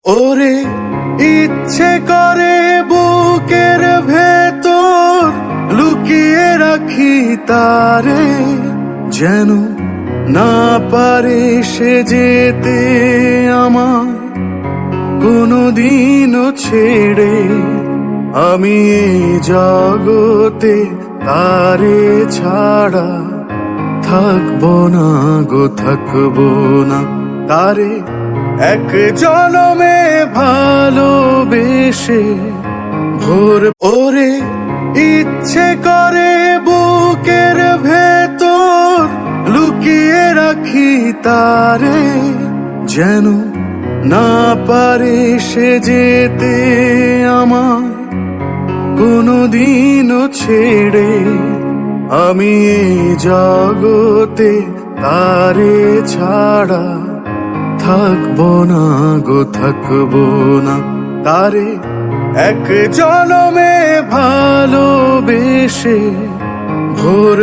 ওরে ইচ্ছে করে বুকের ভেতর লুকিয়ে রাখি তারে, যেন না পারে সে যেতে আমার কোনদিনও ছেড়ে। আমি এই জগতে তারে ছাড়া থাকবো না গো, থাকবো না। তারে এক জনমে ভালোবেসে ভোর ওরে ইচ্ছে করে বুকের ভেতর লুকিয়ে রাখি তারে, যেন না পারে সে যেতে আমার কোনদিনও ছেড়ে। আমি এই জগতে তারে ছাড়া থাকবো না গো, থাকবো না। তারে এক জনমে ভালোবেসে ভোর